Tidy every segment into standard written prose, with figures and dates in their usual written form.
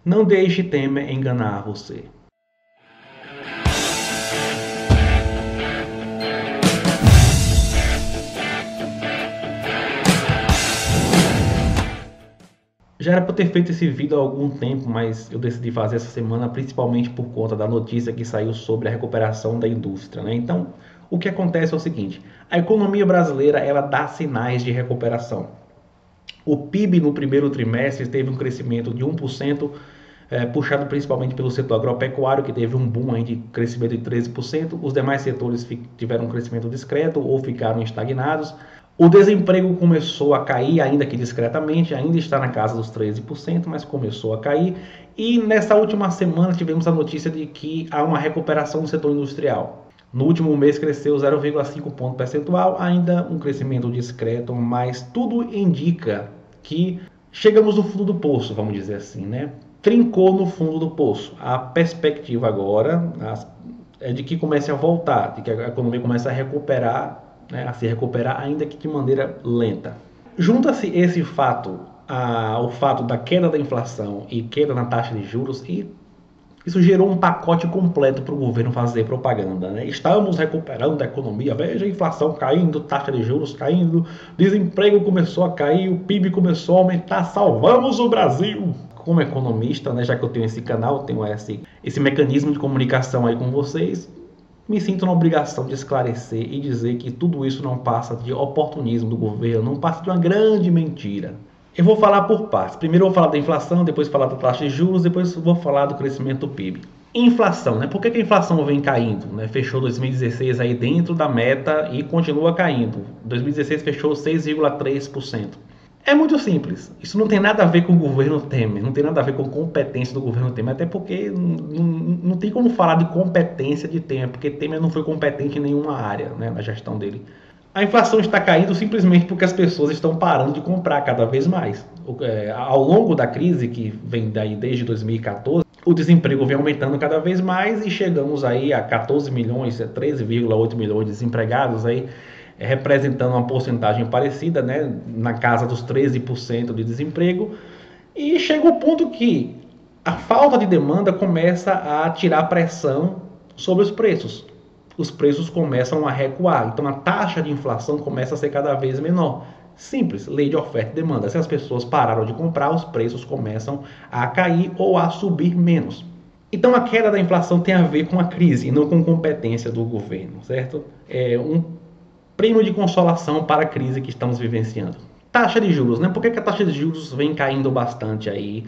Não deixe Temer enganar você. Já era para ter feito esse vídeo há algum tempo, mas eu decidi fazer essa semana principalmente por conta da notícia que saiu sobre a recuperação da indústria, né? Então, o que acontece é o seguinte: a economia brasileira ela dá sinais de recuperação. O PIB no primeiro trimestre teve um crescimento de 1%, puxado principalmente pelo setor agropecuário, que teve um boom aí de crescimento de 13%. Os demais setores tiveram um crescimento discreto ou ficaram estagnados. O desemprego começou a cair, ainda que discretamente, ainda está na casa dos 13%, mas começou a cair. E nessa última semana tivemos a notícia de que há uma recuperação do setor industrial. No último mês cresceu 0,5 ponto percentual, ainda um crescimento discreto, mas tudo indica que chegamos no fundo do poço, vamos dizer assim, né? Trincou no fundo do poço. A perspectiva agora é de que comece a voltar, de que a economia comece a recuperar, né, a se recuperar, ainda que de maneira lenta. Junta-se esse fato ao fato da queda da inflação e queda na taxa de juros, e isso gerou um pacote completo para o governo fazer propaganda, né? Estamos recuperando a economia, veja a inflação caindo, taxa de juros caindo, desemprego começou a cair, o PIB começou a aumentar, salvamos o Brasil! Como economista, né, já que eu tenho esse canal, tenho esse mecanismo de comunicação aí com vocês, me sinto na obrigação de esclarecer e dizer que tudo isso não passa de oportunismo do governo, não passa de uma grande mentira. Eu vou falar por partes. Primeiro eu vou falar da inflação, depois falar da taxa de juros, depois vou falar do crescimento do PIB. Inflação, né? Por que a inflação vem caindo? Né? Fechou 2016 aí dentro da meta e continua caindo. 2016 fechou 6,3%. É muito simples. Isso não tem nada a ver com o governo Temer, não tem nada a ver com a competência do governo Temer, até porque não tem como falar de competência de Temer, porque Temer não foi competente em nenhuma área, né, na gestão dele. A inflação está caindo simplesmente porque as pessoas estão parando de comprar cada vez mais. Ao longo da crise, que vem daí desde 2014, o desemprego vem aumentando cada vez mais e chegamos aí a 14 milhões, 13,8 milhões de desempregados aí, representando uma porcentagem parecida, né, na casa dos 13% de desemprego, e chega o ponto que a falta de demanda começa a tirar pressão sobre os preços. Os preços começam a recuar, então a taxa de inflação começa a ser cada vez menor. Simples, lei de oferta e demanda. Se as pessoas pararam de comprar, os preços começam a cair ou a subir menos. Então a queda da inflação tem a ver com a crise e não com competência do governo, certo? É um prêmio de consolação para a crise que estamos vivenciando. Taxa de juros, né? Por que a taxa de juros vem caindo bastante aí?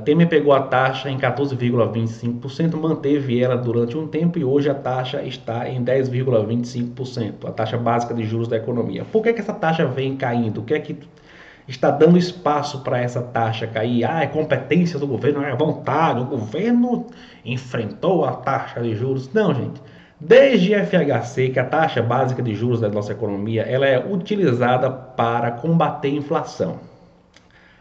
Temer pegou a taxa em 14,25%, manteve ela durante um tempo e hoje a taxa está em 10,25%, a taxa básica de juros da economia. Por que essa taxa vem caindo? O que é que está dando espaço para essa taxa cair? É competência do governo, é vontade, o governo enfrentou a taxa de juros. Não, gente. Desde FHC, que a taxa básica de juros da nossa economia, ela é utilizada para combater a inflação.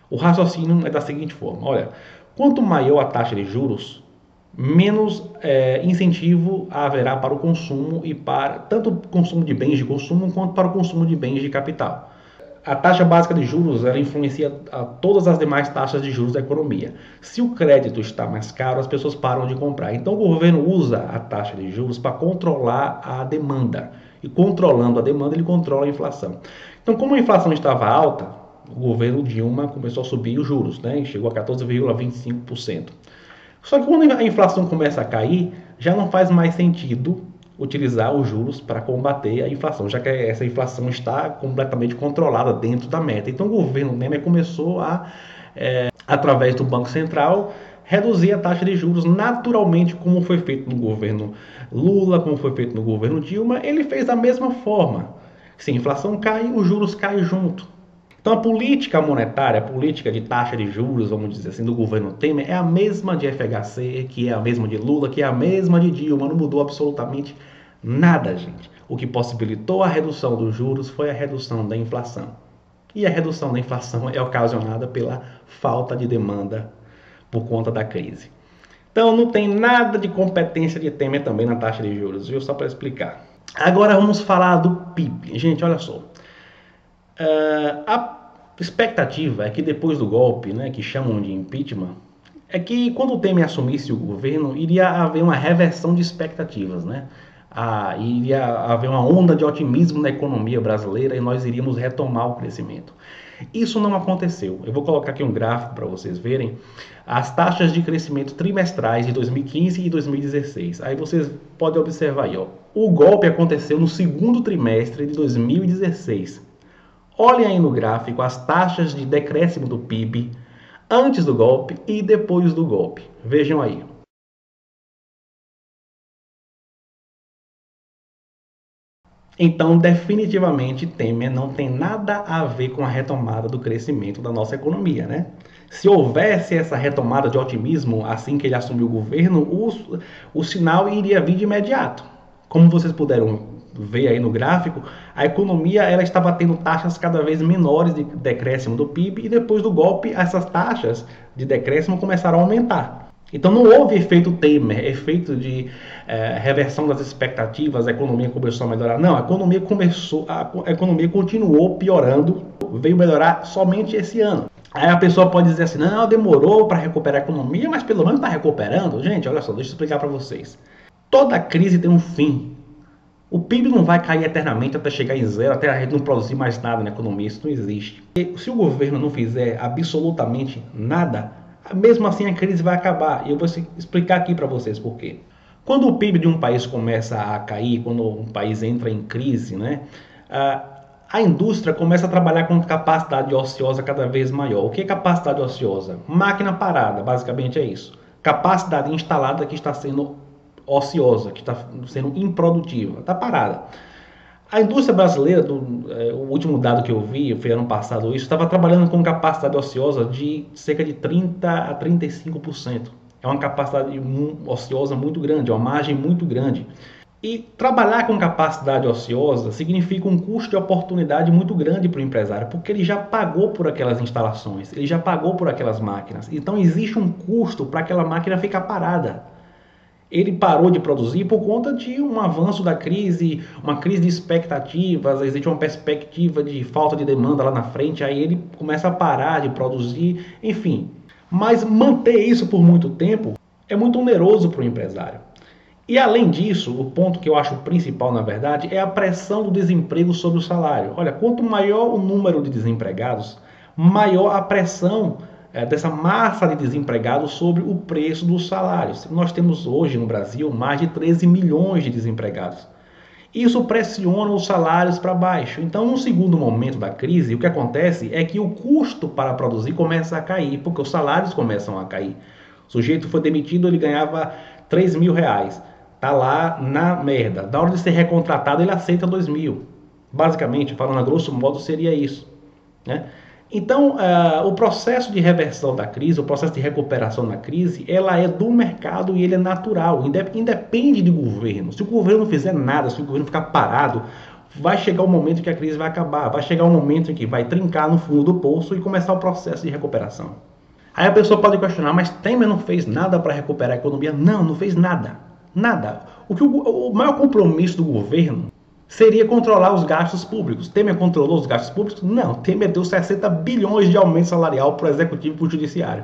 O raciocínio é da seguinte forma: olha, quanto maior a taxa de juros, menos incentivo haverá para o consumo e para tanto o consumo de bens de consumo quanto para o consumo de bens de capital. A taxa básica de juros ela influencia todas as demais taxas de juros da economia. Se o crédito está mais caro, as pessoas param de comprar. Então o governo usa a taxa de juros para controlar a demanda. E controlando a demanda, ele controla a inflação. Então, como a inflação estava alta, o governo Dilma começou a subir os juros, né? E chegou a 14,25%. Só que quando a inflação começa a cair, já não faz mais sentido utilizar os juros para combater a inflação, já que essa inflação está completamente controlada dentro da meta. Então o governo Temer começou a, através do Banco Central, reduzir a taxa de juros naturalmente, como foi feito no governo Lula, como foi feito no governo Dilma. Ele fez da mesma forma. Se a inflação cai, os juros caem junto. Então a política monetária, a política de taxa de juros, vamos dizer assim, do governo Temer é a mesma de FHC, que é a mesma de Lula, que é a mesma de Dilma, não mudou absolutamente nada, gente. O que possibilitou a redução dos juros foi a redução da inflação. E a redução da inflação é ocasionada pela falta de demanda por conta da crise. Então não tem nada de competência de Temer também na taxa de juros, viu? Só para explicar. Agora vamos falar do PIB. Gente, olha só. A expectativa é que depois do golpe, né, que chamam de impeachment, é que quando o Temer assumisse o governo, iria haver uma reversão de expectativas, né? Iria haver uma onda de otimismo na economia brasileira e nós iríamos retomar o crescimento. Isso não aconteceu. Eu vou colocar aqui um gráfico para vocês verem as taxas de crescimento trimestrais de 2015 e 2016. Aí vocês podem observar aí, ó. O golpe aconteceu no segundo trimestre de 2016. Olhem aí no gráfico as taxas de decréscimo do PIB antes do golpe e depois do golpe. Vejam aí. Então, definitivamente, Temer não tem nada a ver com a retomada do crescimento da nossa economia, né? Se houvesse essa retomada de otimismo assim que ele assumiu o governo, o sinal iria vir de imediato. Como vocês puderam ver aí no gráfico, a economia ela estava tendo taxas cada vez menores de decréscimo do PIB e depois do golpe essas taxas de decréscimo começaram a aumentar. Então não houve efeito Temer, efeito de reversão das expectativas, a economia começou a melhorar. Não, a economia continuou piorando, veio melhorar somente esse ano. Aí a pessoa pode dizer assim, não, demorou para recuperar a economia, mas pelo menos está recuperando. Gente, olha só, deixa eu explicar para vocês. Toda crise tem um fim. O PIB não vai cair eternamente até chegar em zero, até a gente não produzir mais nada na economia, isso não existe. E se o governo não fizer absolutamente nada, mesmo assim a crise vai acabar. E eu vou explicar aqui para vocês por quê. Quando o PIB de um país começa a cair, quando um país entra em crise, né, a indústria começa a trabalhar com capacidade ociosa cada vez maior. O que é capacidade ociosa? Máquina parada, basicamente é isso. Capacidade instalada que está sendo ociosa, que está sendo improdutiva, está parada. A indústria brasileira, o último dado que eu vi, foi ano passado isso, estava trabalhando com capacidade ociosa de cerca de 30% a 35%. É uma capacidade ociosa muito grande, é uma margem muito grande. E trabalhar com capacidade ociosa significa um custo de oportunidade muito grande para o empresário, porque ele já pagou por aquelas instalações, ele já pagou por aquelas máquinas. Então existe um custo para aquela máquina ficar parada. Ele parou de produzir por conta de um avanço da crise, uma crise de expectativas, existe uma perspectiva de falta de demanda lá na frente, aí ele começa a parar de produzir, enfim. Mas manter isso por muito tempo é muito oneroso para o empresário. E além disso, o ponto que eu acho principal, na verdade, é a pressão do desemprego sobre o salário. Olha, quanto maior o número de desempregados, maior a pressão dessa massa de desempregados sobre o preço dos salários. Nós temos hoje no Brasil mais de 13 milhões de desempregados. Isso pressiona os salários para baixo. Então, no segundo momento da crise, o que acontece é que o custo para produzir começa a cair, porque os salários começam a cair. O sujeito foi demitido, ele ganhava 3 mil reais. Está lá na merda. Da hora de ser recontratado, ele aceita 2 mil. Basicamente, falando a grosso modo, seria isso, né? Então, o processo de reversão da crise, o processo de recuperação da crise, ela é do mercado e ele é natural, independe do governo. Se o governo não fizer nada, se o governo ficar parado, vai chegar o momento que a crise vai acabar, vai chegar o momento em que vai trincar no fundo do poço e começar o processo de recuperação. Aí a pessoa pode questionar, mas Temer não fez nada para recuperar a economia? Não, não fez nada. Nada. O maior compromisso do governo seria controlar os gastos públicos. Temer controlou os gastos públicos? Não. Temer deu 60 bilhões de aumento salarial para o executivo e para o judiciário.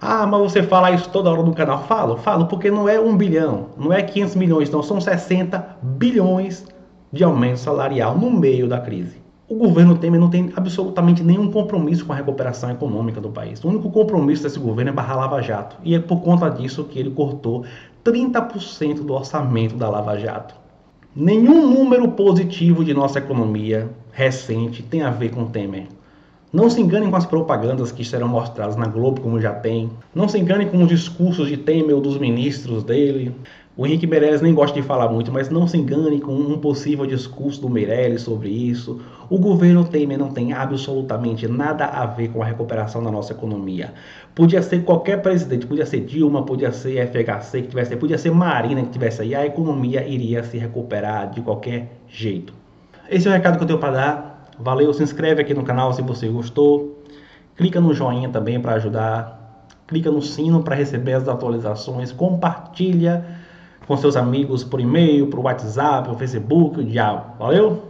Ah, mas você fala isso toda hora no canal? Falo, porque não é 1 bilhão, não é 500 milhões, não, são 60 bilhões de aumento salarial no meio da crise. O governo Temer não tem absolutamente nenhum compromisso com a recuperação econômica do país. O único compromisso desse governo é barrar a Lava Jato. E é por conta disso que ele cortou 30% do orçamento da Lava Jato. Nenhum número positivo de nossa economia recente tem a ver com Temer. Não se enganem com as propagandas que serão mostradas na Globo, como já tem. Não se enganem com os discursos de Temer ou dos ministros dele. O Henrique Meirelles nem gosta de falar muito, mas não se engane com um possível discurso do Meirelles sobre isso. O governo Temer não tem absolutamente nada a ver com a recuperação da nossa economia. Podia ser qualquer presidente, podia ser Dilma, podia ser FHC que tivesse aí, podia ser Marina que tivesse aí, a economia iria se recuperar de qualquer jeito. Esse é o recado que eu tenho para dar. Valeu, se inscreve aqui no canal se você gostou. Clica no joinha também para ajudar. Clica no sino para receber as atualizações. Compartilha com seus amigos por e-mail, por WhatsApp, por Facebook, o diabo. Valeu?